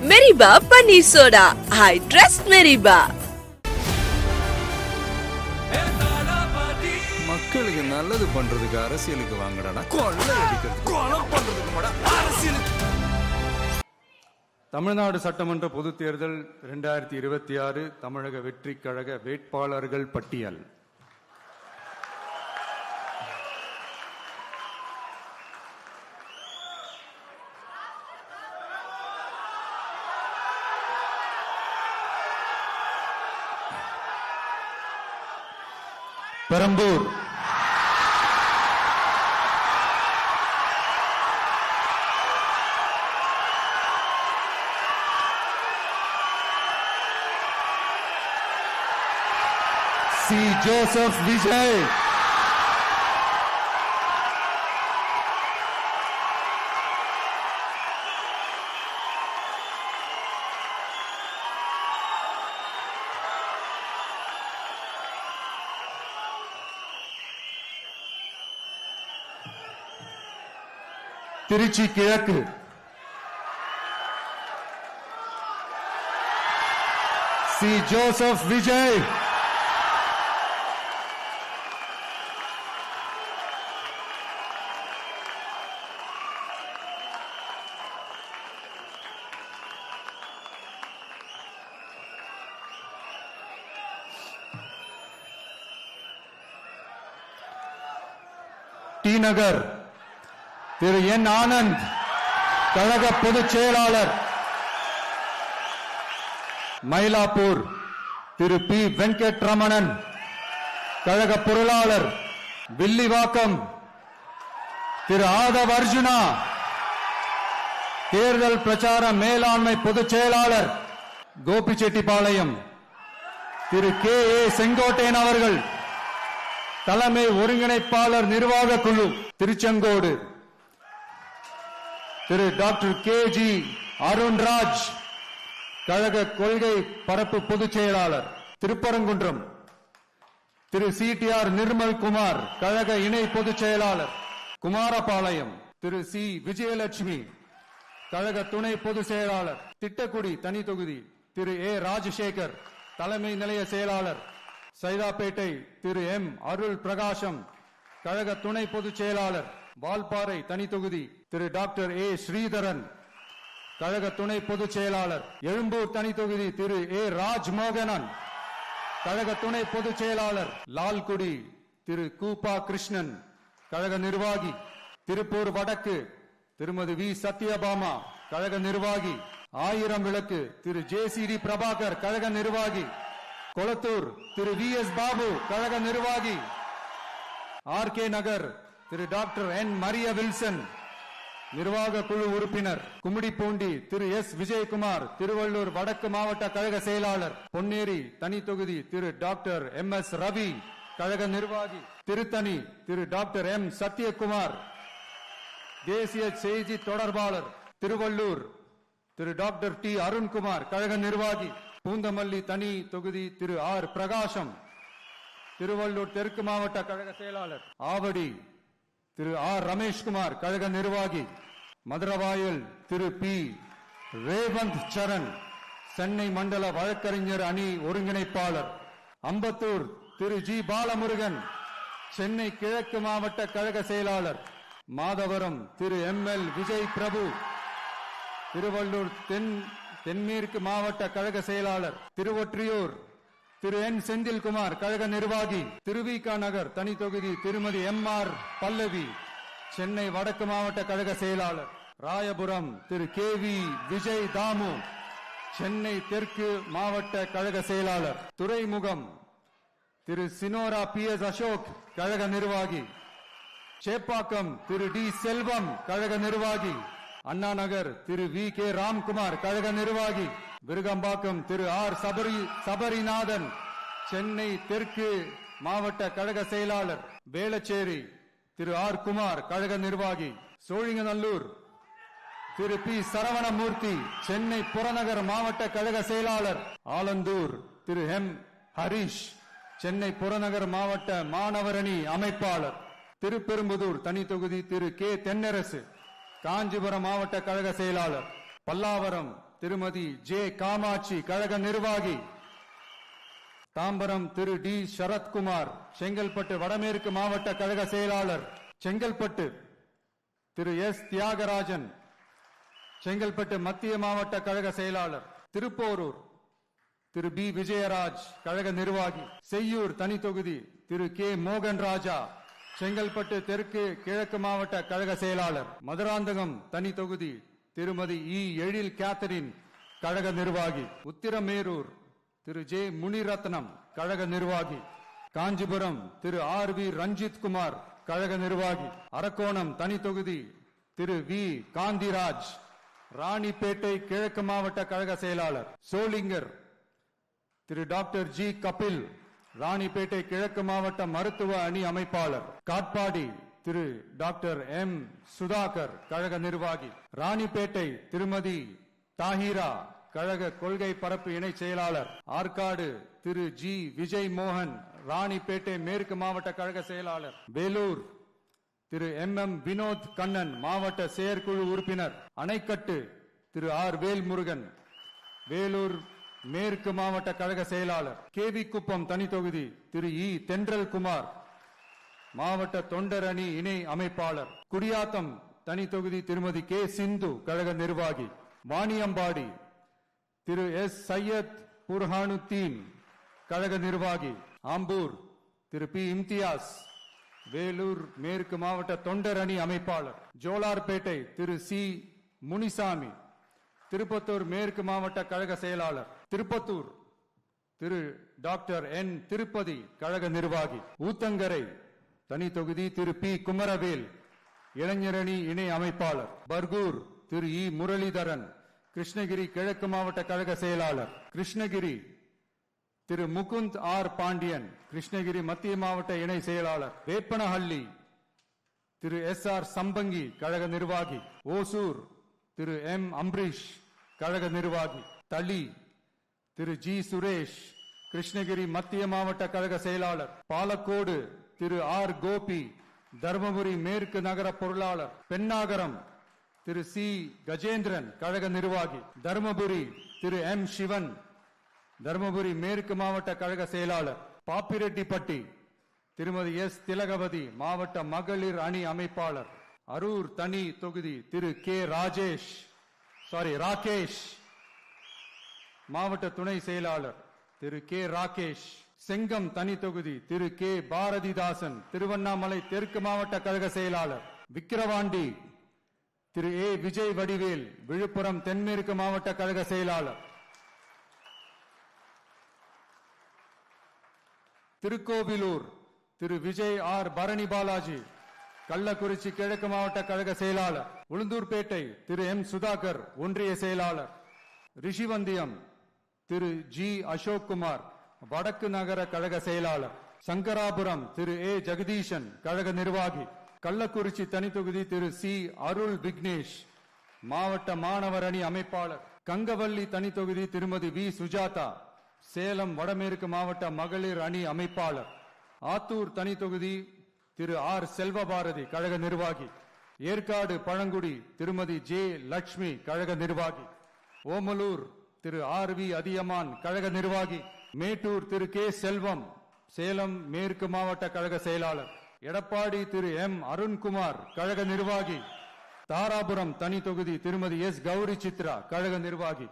மெரிபா பன்னீர் soda. I trust Meriba. மக்களுக்கு நல்லது பண்றதுக்கு அரசியலுக்கு வாங்கடா, கொள்ளை அடிக்கிறது கொலை பண்றதுக்கு அரசியலுக்கு. தமிழ்நாடு சட்டமன்ற பொதுத் தேர்தல் 2026 தமிழக வெற்றி கழக வேட்பாளர்கள் பட்டியல். பெரம்பூர், சி. ஜோசப் விஜய், திருச்சி கிழக்கு, சி. ஜோசப் விஜய், டி நகர் திரு என் ஆனந்த், கழக பொதுச் செயலாளர். மயிலாப்பூர் திரு பி. வெங்கட்ரமணன், கழக பொருளாளர். வில்லிவாக்கம் திரு ஆதவ் அர்ஜுனா, தேர்தல் பிரச்சார மேலாண்மை பொதுச் செயலாளர். கோபிச்செட்டிப்பாளையம் திரு கே. ஏ. செங்கோட்டையன் அவர்கள், தலைமை ஒருங்கிணைப்பாளர் நிர்வாக குழு. திருச்செங்கோடு திரு டாக்டர் கே. ஜி. அருண்ராஜ், கழக கொள்கை பரப்பு பொதுச் செயலாளர். திருப்பரங்குன்றம் திரு சி. டி. ஆர். நிர்மல்குமார், கழக இணை பொதுச் செயலாளர். குமாரபாளையம் திரு சி. விஜயலட்சுமி, கழக துணை பொதுச் செயலாளர். திட்டக்குடி தனி தொகுதி திரு ஏ. ராஜசேகர், தலைமை நிலைய செயலாளர். சைதாப்பேட்டை திரு எம். அருள் பிரகாசம், கழக துணை பொதுச் செயலாளர். வால்பாறை தனி தொகுதி திரு டாக்டர் ஏ. ஸ்ரீதரன், கழக துணை பொதுச் செயலாளர். எழும்பூர் தனி தொகுதி திரு ஏ. ராஜ்மோகனன், கழக துணை பொதுச் செயலாளர். லால்குடி திரு கூபா கிருஷ்ணன், கழக நிர்வாகி. திருப்பூர் வடக்கு திருமதி வி. சத்யபாமா, கழக நிர்வாகி. ஆயிரம் விளக்கு திரு ஜே. சி. டி. பிரபாகர், கழக நிர்வாகி. கொளத்தூர் திரு வி. எஸ். பாபு, கழக நிர்வாகி. ஆர். கே. நகர் திரு டாக்டர் என். மரிய வில்சன், நிர்வாக குழு உறுப்பினர். கும்மிடிப்பூண்டி திரு எஸ். விஜயகுமார், திருவள்ளூர் வடக்கு மாவட்ட கழக செயலாளர். பொன்னேரி தனி தொகுதி திரு டாக்டர் எம். எஸ். ரவி, கழக நிர்வாகி. திருத்தணி திரு டாக்டர் எம். சத்யகுமார், தேசிய செய்தி தொடர்பாளர். திருவள்ளூர் திரு டாக்டர் டி. அருண்குமார், கழக நிர்வாகி. பூந்தமல்லி தனி தொகுதி திரு ஆர். பிரகாசம், திருவள்ளூர் தெற்கு மாவட்ட கழக செயலாளர். ஆவடி திரு ஆர். ரமேஷ்குமார், கழக நிர்வாகி. மதுரவாயல் திரு பி. ரேவந்த் சரண், சென்னை மண்டல வழக்கறிஞர் அணி ஒருங்கிணைப்பாளர். அம்பத்தூர் திரு ஜி. பாலமுருகன், சென்னை கிழக்கு மாவட்ட கழக செயலாளர். மாதவரம் திரு எம். எல். விஜய் பிரபு, திருவள்ளூர் தென்மேற்கு மாவட்ட கழக செயலாளர். திருவொற்றியூர் திரு என். செந்தில்குமார், கழக நிர்வாகி. திருவிக நகர் தனி தொகுதி திருமதி எம். ஆர். பல்லவி, சென்னை வடக்கு மாவட்ட கழக செயலாளர். ராயபுரம் திரு கே. வி. விஜய் தாமு, சென்னை தெற்கு மாவட்ட கழக செயலாளர். துறைமுகம் திரு சினோரா பி. எஸ். அசோக், கழக நிர்வாகி. சேப்பாக்கம் திரு டி. செல்வம், கழக நிர்வாகி. அண்ணா நகர் திரு வி. கே. ராம்குமார், கழக நிர்வாகி. விருகம்பாக்கம் திரு ஆர். சபரிநாதன், சென்னை தெற்கு மாவட்ட கழக செயலாளர். வேளச்சேரி திரு ஆர். குமார், கழக நிர்வாகி. சோழிங்கநல்லூர் திரு பி. சரவணமூர்த்தி, சென்னை புறநகர் மாவட்ட கழக செயலாளர். ஆலந்தூர் திரு எம். ஹரிஷ், சென்னை புறநகர் மாவட்ட மாணவரணி அமைப்பாளர். திருப்பெரும்புதூர் தனி தொகுதி திரு கே. தென்னரசு, காஞ்சிபுரம் மாவட்ட கழக செயலாளர். பல்லாவரம் திருமதி ஜே காமாட்சி கழக நிர்வாகி. தாம்பரம் திரு டி சரத்குமார் செங்கல்பட்டு வடமேற்கு மாவட்ட கழக செயலாளர். செங்கல்பட்டு திரு எஸ் தியாகராஜன் செங்கல்பட்டு மத்திய மாவட்ட கழக செயலாளர். திருப்போரூர் திரு பி விஜயராஜ் கழக நிர்வாகி. செய்யூர் தனி தொகுதி திரு கே மோகன் ராஜா செங்கல்பட்டு தெற்கு கிழக்கு மாவட்ட கழக செயலாளர். மதுராந்தகம் தனி தொகுதி திருமதி இ எழில் கேத்தரின் கழக நிர்வாகி. உத்திரமேரூர் திரு ஜே முனிரத்னம் கழக நிர்வாகி. காஞ்சிபுரம் திரு ஆர் வி ரஞ்சித் குமார் கழக நிர்வாகி. அரக்கோணம் தனி தொகுதி திரு வி காந்திராஜ் ராணிப்பேட்டை கிழக்கு மாவட்ட கழக செயலாளர். சோளிங்கர் திரு டாக்டர் ஜி கபில் ராணிப்பேட்டை கிழக்கு மாவட்ட மருத்துவ அணி அமைப்பாளர். காட்பாடி திரு டாக்டர் எம் சுதாகர் கழக நிர்வாகி. ராணிப்பேட்டை திருமதி தாஹிரா கழக கொள்கை பரப்பு இணை செயலாளர். ஆற்காடு திரு ஜி விஜய் மோகன் ராணிப்பேட்டை மேற்கு மாவட்ட கழக செயலாளர். வேலூர் திரு எம் எம் வினோத் கண்ணன் மாவட்ட செயற்குழு உறுப்பினர். அணைக்கட்டு திரு ஆர் வேல்முருகன் வேலூர் மேற்கு மாவட்ட கழக செயலாளர். கேவி குப்பம் தனி தொகுதி திரு இ தென்றல் குமார் மாவட்ட தொண்டர் அணி இணை அமைப்பாளர். குடியாத்தம் தனி தொகுதி திருமதி கே சிந்து கழக நிர்வாகி. வாணியம்பாடி திரு எஸ் சையத் புர்ஹானுத்தீன் கழக நிர்வாகி. ஆம்பூர் திரு பி இம்தியாஸ் வேலூர் மேற்கு மாவட்ட தொண்டர் அணி அமைப்பாளர். ஜோலார்பேட்டை திரு சி முனிசாமி திருப்பத்தூர் மேற்கு மாவட்ட கழக செயலாளர். திருப்பத்தூர் திரு டாக்டர் என் திருப்பதி கழக நிர்வாகி. ஊத்தங்கரை தனி தொகுதி திரு பி குமரவேல் இளைஞரணி இணை அமைப்பாளர். பர்கூர் திரு இ முரளிதரன் கிருஷ்ணகிரி கிழக்கு மாவட்ட கழக செயலாளர். கிருஷ்ணகிரி திரு முகுந்த் ஆர் பாண்டியன் கிருஷ்ணகிரி மத்திய மாவட்ட இணை செயலாளர். வேப்பனஹள்ளி திரு எஸ் ஆர் சம்பங்கி கழக நிர்வாகி. ஓசூர் திரு எம் அம்பரீஷ் கழக நிர்வாகி. தளி திரு ஜி சுரேஷ் கிருஷ்ணகிரி மத்திய மாவட்ட கழக செயலாளர். பாலக்கோடு திரு ஆர் கோபி தர்மபுரி மேற்கு நகர பொருளாளர். பெண்ணாகரம் திரு சி கஜேந்திரன் கழக நிர்வாகி. தர்மபுரி திரு எம் சிவன் தர்மபுரி மேற்கு மாவட்ட கழக செயலாளர். பாப்பிரெட்டிப்பட்டி திருமதி எஸ் திலகவதி மாவட்ட மகளிர் அணி அமைப்பாளர். அரூர் தனி தொகுதி திரு கே ராகேஷ் மாவட்ட துணை செயலாளர். திரு கே ராகேஷ். செங்கம் தனி தொகுதி திரு கே பாரதிதாசன் திருவண்ணாமலை தெற்கு மாவட்ட கழக செயலாளர். விக்கிரவாண்டி திரு ஏ விஜய் வடிவேல் விழுப்புரம் தென்மேற்கு மாவட்ட கழக செயலாளர். திருக்கோவிலூர் திரு விஜய் ஆர் பரணி பாலாஜி கள்ளக்குறிச்சி கிழக்கு மாவட்ட கழக செயலாளர். உளுந்தூர்பேட்டை திரு எம் சுதாகர் ஒன்றிய செயலாளர். ரிஷிவந்தியம் திரு ஜி அசோக்குமார் வடக்கு நகர கழக செயலாளர். சங்கராபுரம் திரு ஏ ஜெகதீசன் கழக நிர்வாகி. கள்ளக்குறிச்சி தனி தொகுதி திரு சி அருள் விக்னேஷ் மாவட்ட மாணவர் அணி அமைப்பாளர். கங்கவல்லி தனி தொகுதி திருமதி வி சுஜாதா சேலம் வடமேற்கு மாவட்ட மகளிர் அணி அமைப்பாளர். ஆத்தூர் தனி தொகுதி திரு ஆர் செல்வபாரதி கழக நிர்வாகி. ஏற்காடு பழங்குடி திருமதி ஜே லட்சுமி கழக நிர்வாகி. ஓமலூர் திரு ஆர் வி அதியமான் கழக நிர்வாகி. மேட்டூர் திரு கே செல்வம் சேலம் மேற்கு மாவட்ட கழக செயலாளர். எடப்பாடி திரு எம் அருண்குமார் கழக நிர்வாகி. தாராபுரம் தனி தொகுதி திருமதி எஸ் கௌரி சித்ரா கழக நிர்வாகி.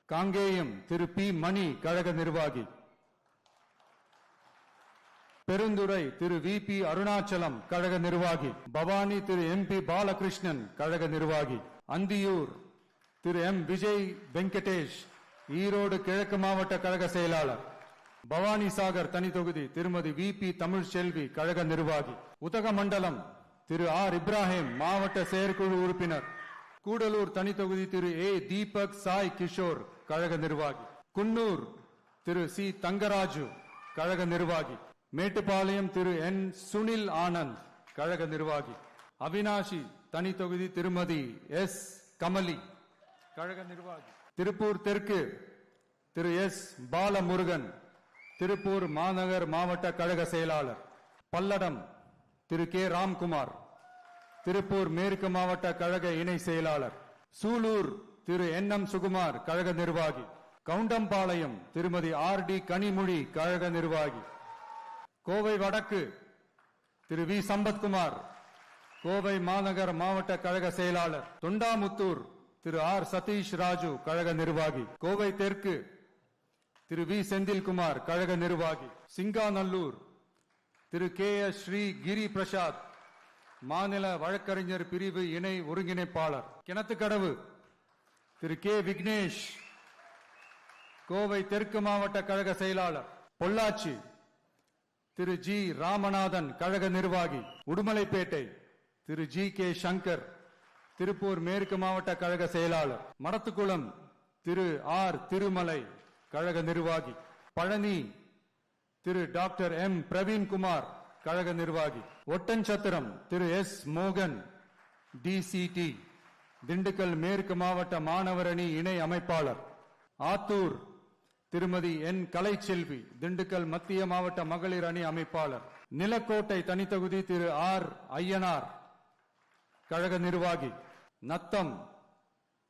காங்கேயம் திரு பி மணி கழக நிர்வாகி. பெருந்துறை திரு வி பி அருணாச்சலம் கழக நிர்வாகி. பவானி திரு எம் பி பாலகிருஷ்ணன் கழக நிர்வாகி. அந்தியூர் திரு எம் விஜய் வெங்கடேஷ் ஈரோடு கிழக்கு மாவட்ட கழக செயலாளர். பவானி சாகர் தனி தொகுதி திருமதி வி பி தமிழ்செல்வி கழக நிர்வாகி. உதகமண்டலம் திரு ஆர் இப்ராஹிம் மாவட்ட செயற்குழு உறுப்பினர். கூடலூர் தனி தொகுதி திரு ஏ தீபக் சாய் கிஷோர் கழக நிர்வாகி. குன்னூர் திரு சி தங்கராஜு கழக நிர்வாகி. மேட்டுப்பாளையம் திரு என் சுனில் ஆனந்த் கழக நிர்வாகி. அவினாஷி தனி தொகுதி திருமதி எஸ் கமலி கழக நிர்வாகி. திருப்பூர் தெற்கு திரு எஸ் பாலமுருகன் திருப்பூர் மாநகர் மாவட்ட கழக செயலாளர். பல்லடம் திரு கே ராம்குமார் திருப்பூர் மேற்கு மாவட்ட கழக இணை செயலாளர். சூலூர் திரு என்.எம். சுகுமார் கழக நிர்வாகி. கவுண்டம்பாளையம் திருமதி ஆர்.டி. கனிமொழி கழக நிர்வாகி. கோவை வடக்கு திரு வி. சம்பத்குமார் கோவை மாநகர மாவட்ட கழக செயலாளர். தொண்டாமுத்தூர் திரு ஆர். சதீஷ் ராஜு கழக நிர்வாகி. கோவை தெற்கு திரு வி. செந்தில்குமார் கழக நிர்வாகி. சிங்காநல்லூர் திரு கே. எஸ். ஸ்ரீ கிரி பிரசாத் மாநில வழக்கறிஞர் பிரிவு இணை ஒருங்கிணைப்பாளர். கிணத்துக்கடவு திரு கே. விக்னேஷ் கோவை தெற்கு மாவட்ட கழக செயலாளர். பொள்ளாச்சி திரு ஜி. ராமநாதன் கழக நிர்வாகி. உடுமலைப்பேட்டை திரு ஜி. கே. சங்கர் திருப்பூர் மேற்கு மாவட்ட கழக செயலாளர். மடத்துக்குளம் திரு ஆர். திருமலை கழக நிர்வாகி. பழனி திரு டாக்டர் எம். பிரவீன்குமார் கழக நிர்வாகி. ஒட்டன்சத்திரம் திரு எஸ். மோகன் டிசிடி திண்டுக்கல் மேற்கு மாவட்ட மாணவர் அணி இணை அமைப்பாளர். ஆத்தூர் திருமதி என். கலைச்செல்வி திண்டுக்கல் மத்திய மாவட்ட மகளிர் அணி அமைப்பாளர். நிலக்கோட்டை தனித்தொகுதி திரு ஆர். ஐயனார் கழக நிர்வாகி. நத்தம்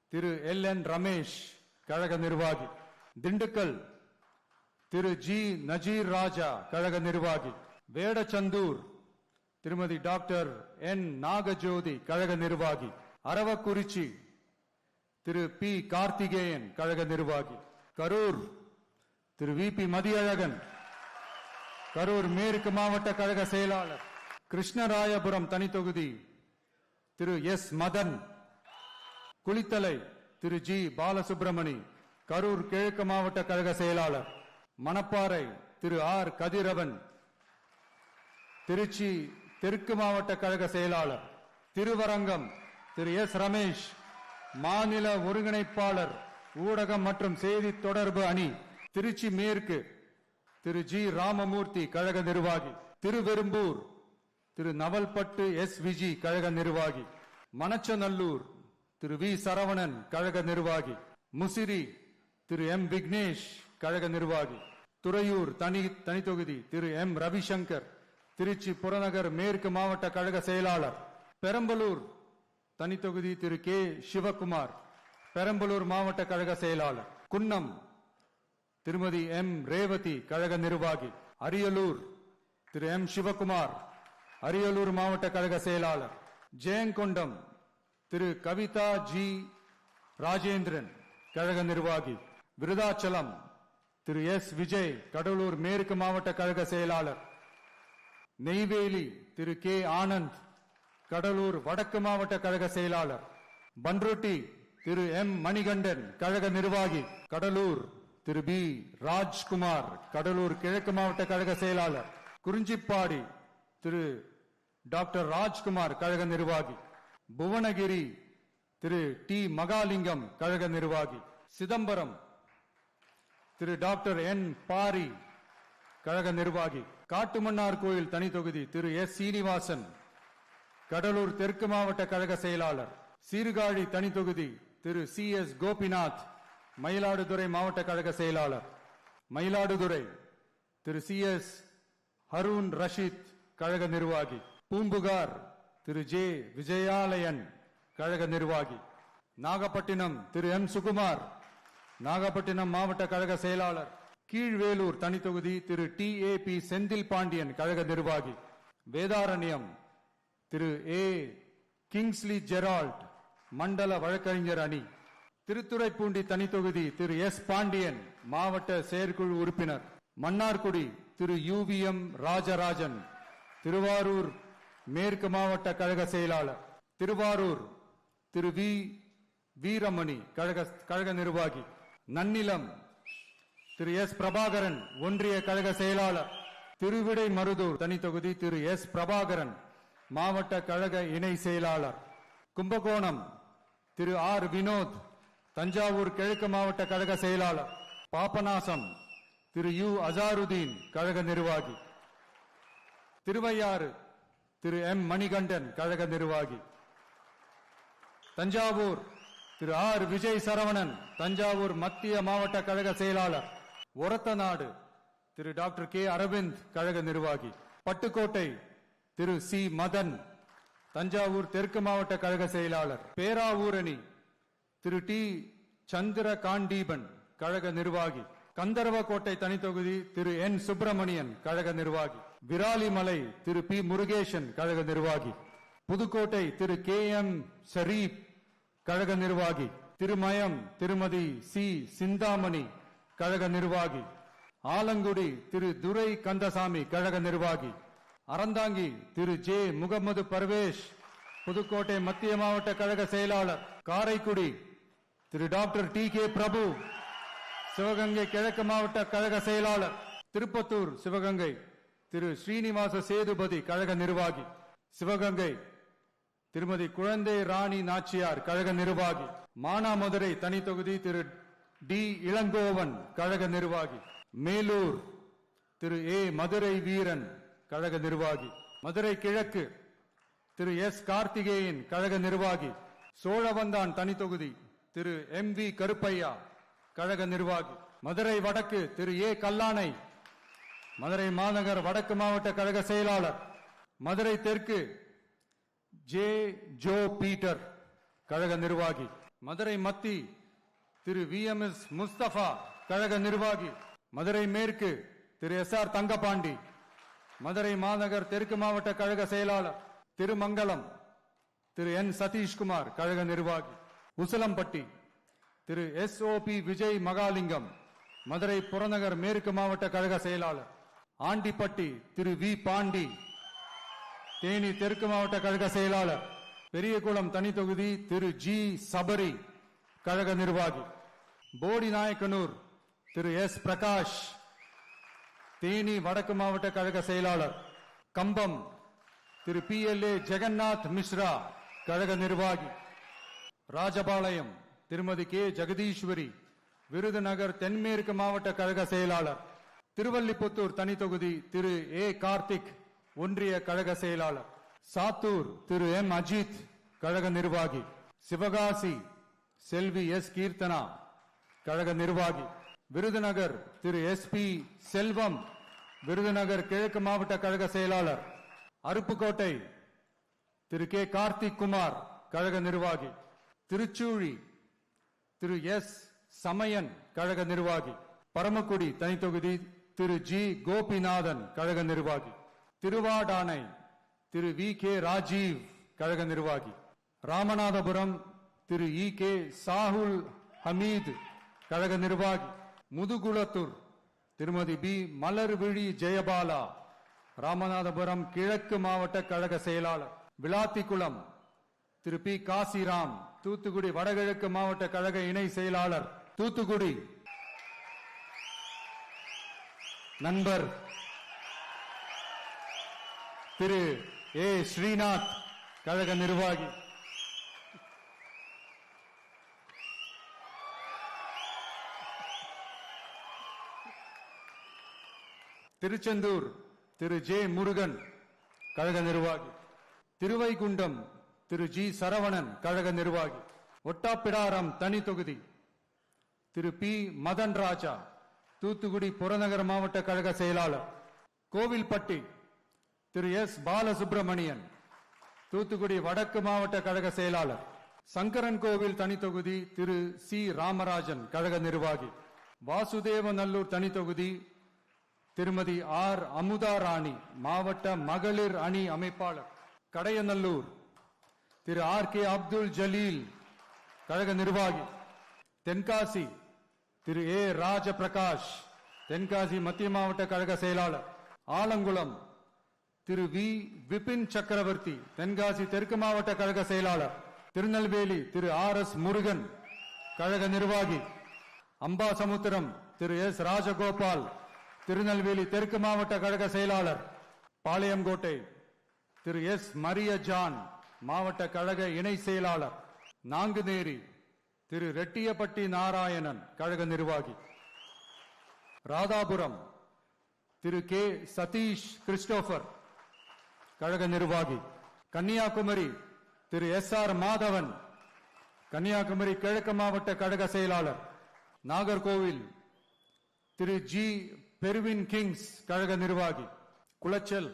திரு எல். என். ரமேஷ் கழக நிர்வாகி. திண்டுக்கல் திரு ஜி. நஜீர் ராஜா கழக நிர்வாகி. வேடச்சந்தூர் திருமதி டாக்டர் என். நாகஜோதி கழக நிர்வாகி. அரவக்குறிச்சி திரு பி. கார்த்திகேயன் கழக நிர்வாகி. கரூர் திரு வி. பி. மதியழகன் கரூர் மேற்கு மாவட்ட கழக செயலாளர். கிருஷ்ணராயபுரம் தனித்தொகுதி திரு எஸ். மதன். குளித்தலை திரு ஜி. பாலசுப்ரமணி கரூர் கிழக்கு மாவட்ட கழக செயலாளர். மணப்பாறை திரு ஆர். கதிரவன் திருச்சி தெற்கு மாவட்ட கழக செயலாளர். திருவரங்கம் திரு எஸ். ரமேஷ் மாநில ஒருங்கிணைப்பாளர் ஊடகம் மற்றும் செய்தி தொடர்பு அணி. திருச்சி மேற்கு திரு ஜி. ராமமூர்த்தி கழக நிர்வாகி. திருவெரும்பூர் திரு நவல்பட்டு எஸ். விஜி கழக நிர்வாகி. மணச்சநல்லூர் திரு வி. சரவணன் கழக நிர்வாகி. முசிறி திரு எம். விக்னேஷ் கழக நிர்வாகி. துறையூர் தனித்தொகுதி திரு எம். ரவிசங்கர் திருச்சி புறநகர் மேற்கு மாவட்ட கழக செயலாளர். பெரம்பலூர் தனித்தொகுதி திரு கே. சிவகுமார் பெரம்பலூர் மாவட்ட கழக செயலாளர். குன்னம் திருமதி எம். ரேவதி கழக நிர்வாகி. அரியலூர் திரு எம். சிவகுமார் அரியலூர் மாவட்ட கழக செயலாளர். ஜெயங்கொண்டம் திரு கவிதா ஜி. ராஜேந்திரன் கழக நிர்வாகி. விருதாச்சலம் திரு எஸ். விஜய் கடலூர் மேற்கு மாவட்ட கழக செயலாளர். நெய்வேலி திரு கே. ஆனந்த் கடலூர் வடக்கு மாவட்ட கழக செயலாளர். பன்ருட்டி திரு எம். மணிகண்டன் கழக நிர்வாகி. கடலூர் திரு பி. ராஜ்குமார் கடலூர் கிழக்கு மாவட்ட கழக செயலாளர். குறிஞ்சிப்பாடி திரு டாக்டர் ராஜ்குமார் கழக நிர்வாகி. புவனகிரி திரு டி. மகாலிங்கம் கழக நிர்வாகி. சிதம்பரம் திரு டாக்டர் என். பாரி கழக நிர்வாகி. காட்டுமன்னார் கோயில் தனித்தொகுதி திரு எஸ். சீனிவாசன் கடலூர் தெற்கு மாவட்ட கழக செயலாளர். சீர்காழி தனித்தொகுதி திரு சி. எஸ். கோபிநாத் மயிலாடுதுறை மாவட்ட கழக செயலாளர். மயிலாடுதுறை திரு சி. எஸ். ஹரூன் ரஷீத் கழக நிர்வாகி. பூம்புகார் திரு ஜே. விஜயாலயன் கழக நிர்வாகி. நாகப்பட்டினம் திரு எம். சுகுமார் நாகப்பட்டினம் மாவட்ட கழக செயலாளர். கீழ்வேலூர் தனித்தொகுதி திரு டி. ஏ. பி. செந்தில் பாண்டியன் கழக நிர்வாகி. வேதாரண்யம் திரு ஏ. கிங்ஸ்லி ஜெரால்ட் மண்டல வழக்கறிஞர் அணி. திருத்துறைப்பூண்டி தனித்தொகுதி திரு எஸ். பாண்டியன் மாவட்ட செயற்குழு உறுப்பினர். Mannargudi Thiru U. V. M. Rajarajan Thiruvarur மேற்கு மாவட்ட கழக செயலாளர். திருவாரூர் திரு வி. வீரமணி கழக நிர்வாகி. நன்னிலம் திரு எஸ். பிரபாகரன் ஒன்றிய கழக செயலாளர். திருவிடை மருதூர் தனித்தொகுதி திரு எஸ். பிரபாகரன் மாவட்ட கழக இணை செயலாளர். கும்பகோணம் திரு ஆர். வினோத் தஞ்சாவூர் கிழக்கு மாவட்ட கழக செயலாளர். பாபநாசம் திரு யு. அசாருதீன் கழக நிர்வாகி. திருவையாறு திரு எம். மணிகண்டன் கழக நிர்வாகி. தஞ்சாவூர் திரு ஆர். விஜய் சரவணன் தஞ்சாவூர் மத்திய மாவட்ட கழக செயலாளர். ஒரத்தநாடு திரு டாக்டர் கே. அரவிந்த் கழக நிர்வாகி. பட்டுக்கோட்டை திரு சி. மதன் தஞ்சாவூர் தெற்கு மாவட்ட கழக செயலாளர். பேராவூர் அணி திரு டி சந்திர காண்டீபன் கழக நிர்வாகி. கந்தர்வக்கோட்டை தனி தொகுதி திரு என் சுப்பிரமணியன் கழக நிர்வாகி. விராலிமலை திரு பி முருகேசன் கழக நிர்வாகி. புதுக்கோட்டை திரு கே எம் ஷரீப் கழக நிர்வாகி. திருமயம் திருமதி சி சிந்தாமணி கழக நிர்வாகி. ஆலங்குடி திரு துரை கந்தசாமி கழக நிர்வாகி. அறந்தாங்கி திரு ஜே முகமது பர்வேஷ் புதுக்கோட்டை மத்திய மாவட்ட கழக செயலாளர். காரைக்குடி திரு டாக்டர் டி கே பிரபு சிவகங்கை கிழக்கு மாவட்ட கழக செயலாளர். திருப்பத்தூர் சிவகங்கை திரு ஸ்ரீனிவாச சேதுபதி கழக நிர்வாகி. சிவகங்கை திருமதி குழந்தை ராணி நாச்சியார் கழக நிர்வாகி. மானாமதுரை தனி தொகுதி திரு டி இளங்கோவன் கழக நிர்வாகி. மேலூர் திரு ஏ மதுரை வீரன் கழக நிர்வாகி. மதுரை கிழக்கு திரு எஸ் கார்த்திகேயன் கழக நிர்வாகி. சோழவந்தான் தனி தொகுதி திரு எம் வி கருப்பையா கழக நிர்வாகி. மதுரை வடக்கு திரு ஏ கல்லானை மதுரை மாநகர் வடக்கு மாவட்ட கழக செயலாளர். மதுரை தெற்கு ஜே ஜோ பீட்டர் கழக நிர்வாகி. மதுரை மத்தி திரு வி எம் எஸ் முஸ்தபா கழக நிர்வாகி. மதுரை மேற்கு திரு எஸ் ஆர் தங்கபாண்டி மதுரை மாநகர் தெற்கு மாவட்ட கழக செயலாளர். திருமங்கலம் திரு என் சதீஷ்குமார் கழக நிர்வாகி. Usilampatti Thiru S O P Vijay Mahalingam Madurai புறநகர் மேற்கு மாவட்ட கழக செயலாளர். ஆண்டிப்பட்டி திரு வி பாண்டி தேனி தெற்கு மாவட்ட கழக செயலாளர். பெரியகுளம் தனி தொகுதி திரு ஜி சபரி கழக நிர்வாகி. போடி நாயக்கனூர் திரு எஸ் பிரகாஷ் தேனி வடக்கு மாவட்ட கழக செயலாளர். Cumbum Thiru P L A Jagannath Mishra கழக நிர்வாகி. ராஜபாளையம் திருமதி கே ஜெகதீஸ்வரி விருதுநகர் தென்மேற்கு மாவட்ட கழக செயலாளர். திருவல்லிபுத்தூர் தனி தொகுதி திரு ஏ கார்த்திக் ஒன்றிய கழக செயலாளர். சாத்தூர் திரு எம் அஜித் கழக நிர்வாகி. சிவகாசி செல்வி எஸ் கீர்த்தனா கழக நிர்வாகி. விருதுநகர் திரு எஸ் பி செல்வம் விருதுநகர் கிழக்கு மாவட்ட கழக செயலாளர். அருப்புக்கோட்டை திரு கே கார்த்திக் குமார் கழக நிர்வாகி. திருச்சூழி திரு எஸ் சமயன் கழக நிர்வாகி. பரமக்குடி தனி தொகுதி திரு ஜி கோபிநாதன் கழக நிர்வாகி. திருவாடானை திரு வி கே ராஜீவ் கழக நிர்வாகி. ராமநாதபுரம் திரு இ கே சாகுல் ஹமீத் கழக நிர்வாகி. முதுகுளத்தூர் திருமதி பி மலர்விழி ஜெயபாலா ராமநாதபுரம் கிழக்கு மாவட்ட கழக செயலாளர். விளாத்திக்குளம் திரு பி காசிராம் தூத்துக்குடி வடகிழக்கு மாவட்ட கழக இணை செயலாளர். தூத்துக்குடி நண்பர் திரு ஏ ஸ்ரீநாத் கழக நிர்வாகி. திருச்செந்தூர் திரு ஜே முருகன் கழக நிர்வாகி. திருவைகுண்டம் திரு ஜி சரவணன் கழக நிர்வாகி. ஒட்டாப்பிடாரம் தனி தொகுதி திரு பி மதன் ராஜா தூத்துக்குடி புறநகர் மாவட்ட கழக செயலாளர். கோவில்பட்டி திரு எஸ் பாலசுப்பிரமணியன் தூத்துக்குடி வடக்கு மாவட்ட கழக செயலாளர். சங்கரன் கோவில் தனி தொகுதி திரு சி ராமராஜன் கழக நிர்வாகி. வாசுதேவநல்லூர் தனி தொகுதி திருமதி ஆர் அமுதா ராணி மாவட்ட மகளிர் அணி அமைப்பாளர். கடையநல்லூர் திரு ஆர் கே அப்துல் ஜலீல் கழக நிர்வாகி. தென்காசி திரு ஏ ராஜ பிரகாஷ் தென்காசி மத்திய மாவட்ட கழக செயலாளர். ஆலங்குளம் திரு வி விபின் சக்கரவர்த்தி தென்காசி தெற்கு மாவட்ட கழக செயலாளர். திருநெல்வேலி திரு ஆர் எஸ் முருகன் கழக நிர்வாகி. அம்பாசமுத்திரம் திரு எஸ் ராஜகோபால் திருநெல்வேலி தெற்கு மாவட்ட கழக செயலாளர். பாளையங்கோட்டை திரு எஸ் மரிய ஜான் மாவட்ட கழக இணை செயலாளர். நாங்குநேரி திரு ரெட்டியப்பட்டி நாராயணன் கழக நிர்வாகி. ராதாபுரம் திரு கே சதீஷ் கிறிஸ்டோபர் கழக நிர்வாகி. கன்னியாகுமரி திரு எஸ் ஆர் மாதவன் கன்னியாகுமரி கிழக்கு மாவட்ட கழக செயலாளர். நாகர்கோவில் திரு ஜி பெர்வின் கிங்ஸ் கழக நிர்வாகி. குளச்சல்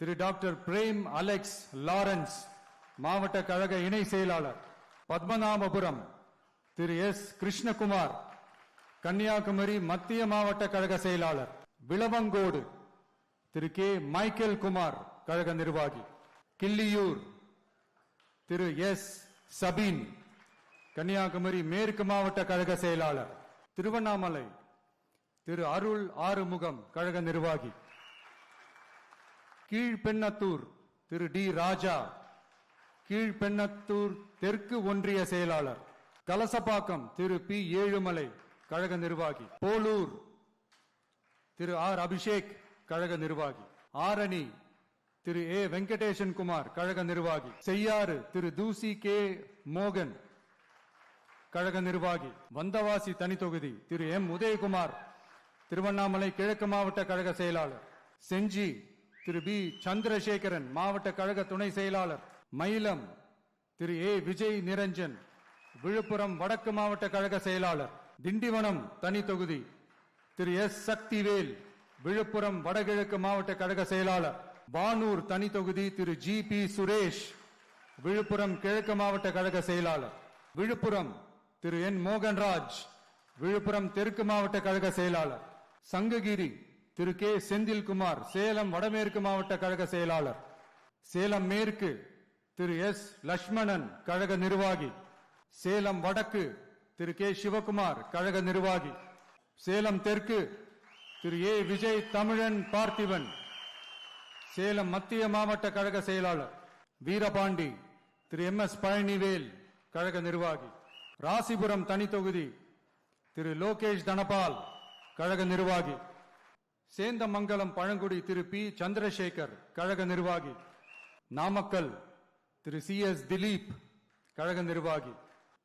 திரு டாக்டர் பிரேம் அலெக்ஸ் லாரன்ஸ் மாவட்ட கழக இணை செயலாளர். பத்மநாபபுரம் திரு எஸ் கிருஷ்ணகுமார் கன்னியாகுமரி மத்திய மாவட்ட கழக செயலாளர். விளவங்கோடு திரு கே மைக்கேல் குமார் கழக நிர்வாகி. கிள்ளியூர் திரு எஸ் சபீன் கன்னியாகுமரி மேற்கு மாவட்ட கழக செயலாளர். திருவண்ணாமலை திரு அருள் ஆறுமுகம் கழக நிர்வாகி. கீழ்பெண்ணத்தூர் திரு டி ராஜா கீழ்பெண்ணத்தூர் தெற்கு ஒன்றிய செயலாளர். கலசப்பாக்கம் திரு பி ஏழுமலை கழக நிர்வாகி. போலூர் திரு ஆர் அபிஷேக் கழக நிர்வாகி. ஆரணி திரு ஏ வெங்கடேசன் குமார் கழக நிர்வாகி. செய்யாறு திரு தூசி கே மோகன் கழக நிர்வாகி. வந்தவாசி தனி தொகுதி திரு எம் உதயகுமார் திருவண்ணாமலை கிழக்கு மாவட்ட கழக செயலாளர். செஞ்சி திரு பி சந்திரசேகரன் மாவட்ட கழக துணை செயலாளர். மயிலம் திரு ஏ விஜய் நிரஞ்சன் விழுப்புரம் வடக்கு மாவட்ட கழக செயலாளர். திண்டிவனம் தனி தொகுதி திரு எஸ் சக்திவேல் விழுப்புரம் வடகிழக்கு மாவட்ட கழக செயலாளர். வானூர் தனி தொகுதி திரு ஜி பி சுரேஷ் விழுப்புரம் கிழக்கு மாவட்ட கழக செயலாளர். விழுப்புரம் திரு என் மோகன்ராஜ் விழுப்புரம் தெற்கு மாவட்ட கழக செயலாளர். சங்ககிரி திரு கே செந்தில்குமார் சேலம் வடமேற்கு மாவட்ட கழக செயலாளர். சேலம் மேற்கு திரு எஸ் லட்சுமணன் கழக நிர்வாகி. சேலம் வடக்கு திரு கே சிவகுமார் கழக நிர்வாகி. சேலம் தெற்கு திரு ஏ விஜய் தமிழன் பார்த்திபன் சேலம் மத்திய மாவட்ட கழக செயலாளர். வீரபாண்டி திரு எம் எஸ் பழனிவேல் கழக நிர்வாகி. ராசிபுரம் தனி தொகுதி திரு லோகேஷ் தனபால் கழக நிர்வாகி. சேந்தமங்கலம் பழங்குடி திரு பி சந்திரசேகர் கழக நிர்வாகி. நாமக்கல் திரு சி எஸ் திலீப் கழக நிர்வாகி.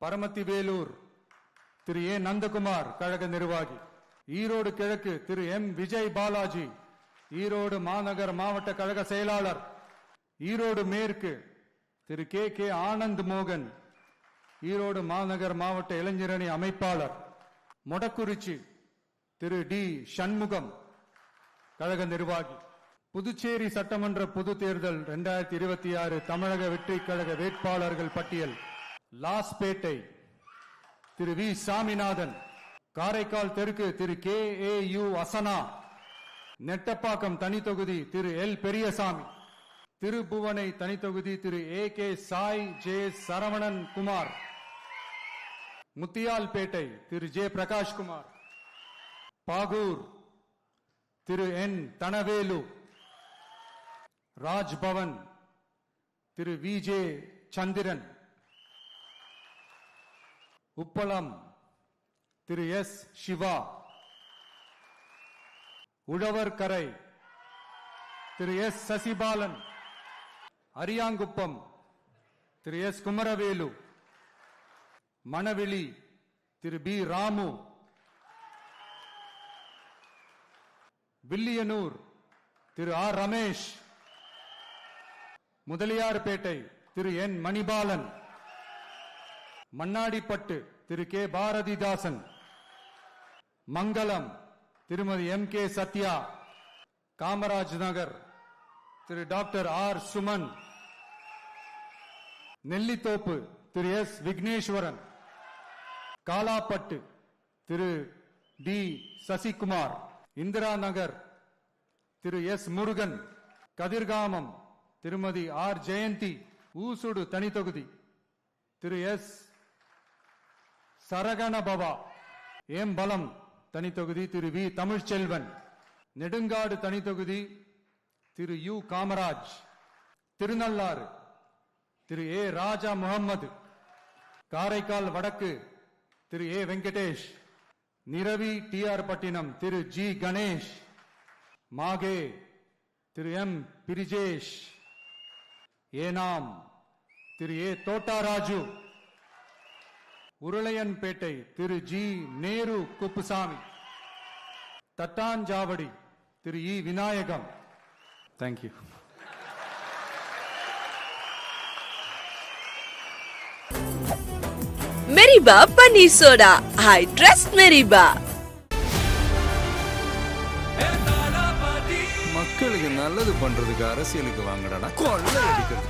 பரமத்தி வேலூர் திரு ஏ நந்தகுமார் கழக நிர்வாகி. ஈரோடு கிழக்கு திரு எம் விஜய் பாலாஜி ஈரோடு மாநகர் மாவட்ட கழக செயலாளர். ஈரோடு மேற்கு திரு கே கே ஆனந்த் மோகன் ஈரோடு மாநகர் மாவட்ட இளைஞரணி அமைப்பாளர். மொடக்குறிச்சி திரு டி சண்முகம் கழக நிர்வாகி. புதுச்சேரி சட்டமன்ற பொது தேர்தல் 2026 தமிழக வெற்றி கழக வேட்பாளர்கள் பட்டியல். லாஸ்பேட்டை திரு வி சாமிநாதன். காரைக்கால் தெற்கு Thiru K A U Asana. Nettapakkam தனி தொகுதி திரு எல் பெரியசாமி. திருபுவனை தனி தொகுதி Thiru A K Sai J Saravanan Kumar. Muthialpet Thiru J Prakashkumar. Bahour Thiru N Thanavelu. Rajbhavan Thiru V J Chandran. Uppalam Thiru S Siva. Ozhukarai Thiru S Sasibalan. Ariyankuppam Thiru S Kumaravelu. Manavely Thiru P Ramu. Villianur Thiru R Ramesh. Mudaliarpet Thiru N Manibalan. Mannadipet Thiru K Bharathidasan. மங்களம் திருமதி எம் கே சத்யா. காமராஜ் நகர் திரு டாக்டர் ஆர் சுமன். நெல்லித்தோப்பு திரு எஸ் விக்னேஸ்வரன். காலாப்பட்டு திரு டி சசிகுமார். இந்திரா நகர் திரு எஸ் முருகன். கதிர்காமம் திருமதி ஆர் ஜெயந்தி. ஊசுடு தனி தொகுதி திரு எஸ் சரகணபவா. ஏம்பலம் தனி தொகுதி திரு வி தமிழ்ச்செல்வன். நெடுங்காடு தனி தொகுதி திரு யு காமராஜ். திருநள்ளாறு திரு ஏ ராஜா முகம்மது. காரைக்கால் வடக்கு Thiru A Venkatesh. Neravy T R Pattinam Thiru G Ganesh. Mahe Thiru M Brijesh. Yanam Thiru A Thottaraju. Orleanpet Thiru G Nehru Kuppusamy. Thattanchavady Thiru E Vinayagam. Thank you. Meriba பன்னீர் சோடா. I trust Meriba. மக்களுக்கு நல்ல நல்லது பண்றதுக்கு அரசியலுக்கு வாங்கடா கொள்ளை அடிக்கிறது